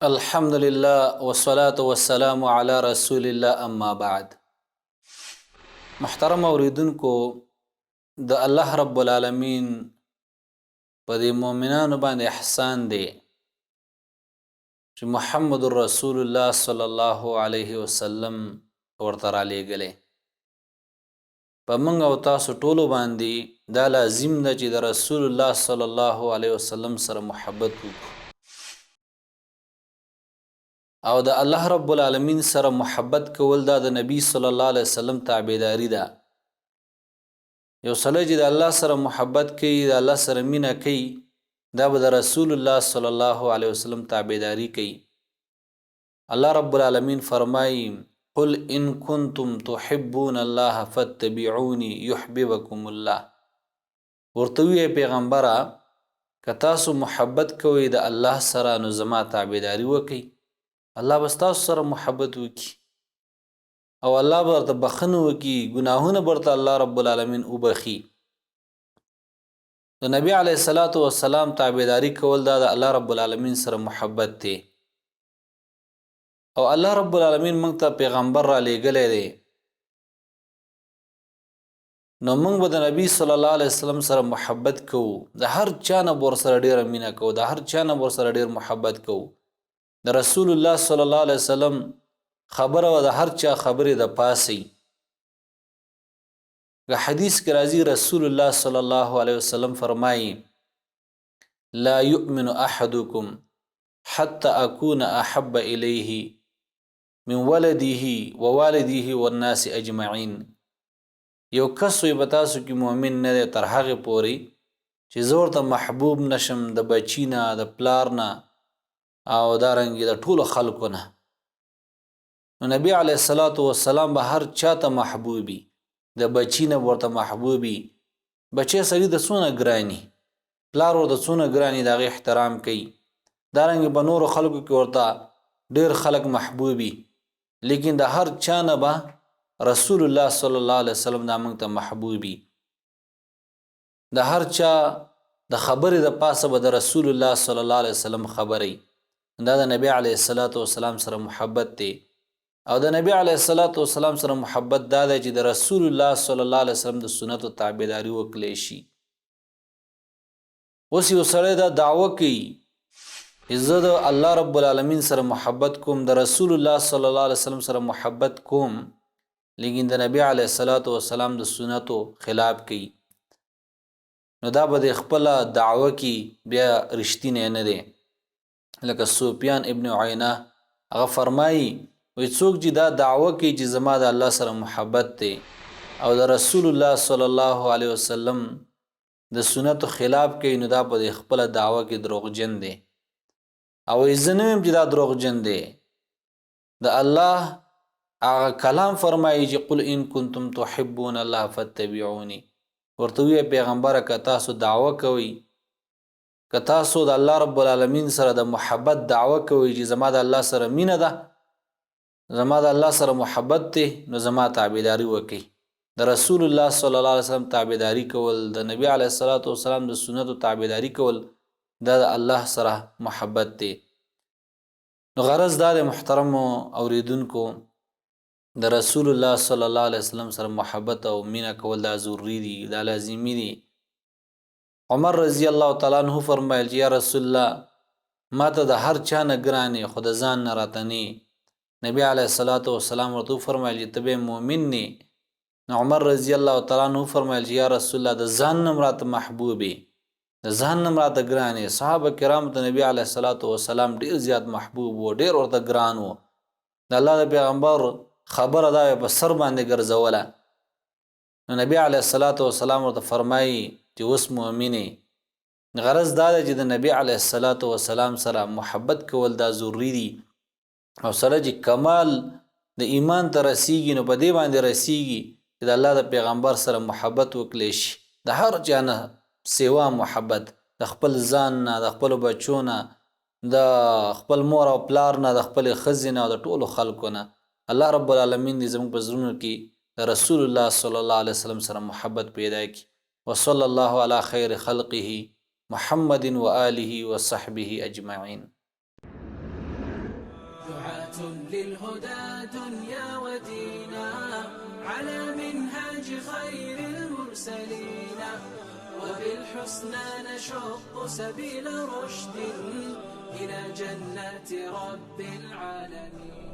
الحمد لله والصلاة والسلام على رسول الله اما بعد. محترم اوریدونکو، د الله رب العالمین په دې مؤمنانو باندې احسان دی چې محمد رسول الله صلی الله علیه وسلم ورته رالیږلی. په موږ او تاسو ټولو باندې دا لازم ده چې د رسول الله صلی الله علیه وسلم سره محبت وکړو او د الله رب العالمین سره محبت کول دا د نبی صلی الله علیه وسلم تابعداري ده. یو سړی چې د الله سره محبت کوي، د الله سره مینه کوي، دا به د رسول الله صلی الله علیه وسلم تابعداري کوي. الله رب العالمین فرمایي: قل ان کنتم تحبون الله فاتبعوني يحببكم الله. ورته وی پیغمبره، که تاسو محبت کوئ د الله سره نو زما تابعداري وکئ، الله به ستاسو سره محبت وکړي او الله به ورته بخښنه وکړي، ګناهونه به ورته الله رب العالمین وبخي. د نبی علیه الصلاة والسلام تابعداري کول دا د الله رب العالمین سره محبت دی. او الله رب العالمین موږ ته پیغمبر را لیږلی دی، نو موږ به د نبی صلی الله علیه وسلم سره محبت کوو، د هر چا نه به ورسره ډېره مینه کوو، د هر چا نه به ورسره ډېر محبت کوو. د رسول الله صلی الله علیه وسلم خبره و د هر چا خبرې د پاسي. که حدیث کې راځي رسول الله صلی الله علیه وسلم فرمایي: لا یؤمن احدکم حتى اكون احب الیه من ولده ووالده والناس اجمعین. یو کس وي به تاسو کې مؤمن نه دی تر هغې پورې چې زه ورته محبوب نشم د بچي نه، د پلار نه او دارنګې د ټولو خلکو نه. نو نبی علیه الصلاة والسلام به هر چاته محبوبي، د بچي نه ورته محبوبي. بچی سړي د څونه ګراني، پلار ورته څونه ګراني، د هغې احترام کوي. دارنګې په نورو خلکو کې ورته ډېر خلک محبوبي، لیکن د هر چا نه به رسول الله صلی الله علیه وسلم دا موږ ته محبوبي. د هر چا د خبرې د پاسه به د رسول الله صلی الله علیه وسلم خبرې. دا د نبی علیه الصلاة والسلام سره محبت دی. او د نبی علیه الصلاة والسلام سره محبت دا دی چې د رسول الله صلی الله علیه وسلم د سنتو تابعداري وکړلی شي. اوس یو سړی دا دعوه کوي چې زه د الله رب العالمین سره محبت کوم، د رسول الله صلی الله علیه وسلم سره محبت کوم، لیکن د نبی علیه الصلاة والسلام د سنتو خلاف کوي، نو دا به د خپله دعوه کې بیا رښتینی نه دی. لکه سفیان ابن عینه هغه فرمایي، وایي څوک چې دا دعوه کوي چې زما د الله سره محبت دی او د رسول الله صلی الله علیه وسلم د سنتو خلاف کوي، نو دا په د خپله دعوه کې دروغجن دی. او زه نه ویم چې دا دروغجن دی. د الله هغه کلام فرمایي چې قل ان کنتم تحبون الله فاتبعوني. ورته ویې پیغمبره، که تاسو دعوه کوئ، که تاسو د الله رب العالمین سره د محبت دعوه کوئ چې زما د الله سره مینه ده، زما د الله سره محبت دی، نو زما تابعداري وکړئ. د رسول الله صلی الله علیه وسلم تابعداري کول، د نبی علیه الصلاة والسلام د سنتو تابعداري کول، دا د الله سره محبت دی. نو غرض دا د محترمو اوریدونکو، د رسول الله صلی الله علیه وسلم سره محبت او مینه کول دا ضروري دي، دا لازمي دي. عمر رضی الله تعالی عنہ فرمایل چې یا رسول الله، ما ته د هر چا نه ګرانې خو د ځان نه راته نه. نبی علیه الصلاة والسلام ورته وفرمایل چې ته به مؤمن نه. نو عمر رضی الله تعالی عنہ فرمایل چې یا رسول الله، د ځان نه راته محبوبې، د ځان نه راته ګرانې. صحابه کرامو ته نبی علیه الصلاة والسلام ډېر زیات محبوب و، ډېر ورته ګران و. د الله د پیغمبر خبره دا په سر باندې ګرځوله. نو نبی علیه الصلاة والسلام ورته فرمایي چې اوس مؤمنې. غرض دا دی چې د نبی علیه الصلاة والسلام سره محبت کول دا ضروري دي. او سره چې کمال د ایمان ته رسیږي، نو په دې باندې رسیږي چې د الله د پیغمبر سره محبت وکړلی شي، د هر چا نه سوا محبت، د خپل ځان نه، د خپلو بچو نه، د خپل مور او پلار نه، د خپلې ښځې نه او د ټولو خلکو نه. الله رب العالمین دې زموږ په زړونو کې د رسول الله صلی الله علیه وسلم سره محبت پیدا کړي. وصلی الله علی خیر خلقه محمد و آله و صحبه اجمعین. حياة للهدى دنيا ودينا، على منهاج خير المرسلين، وبالحسنى نشق سبيل رشد إلى جنات رب العالمين.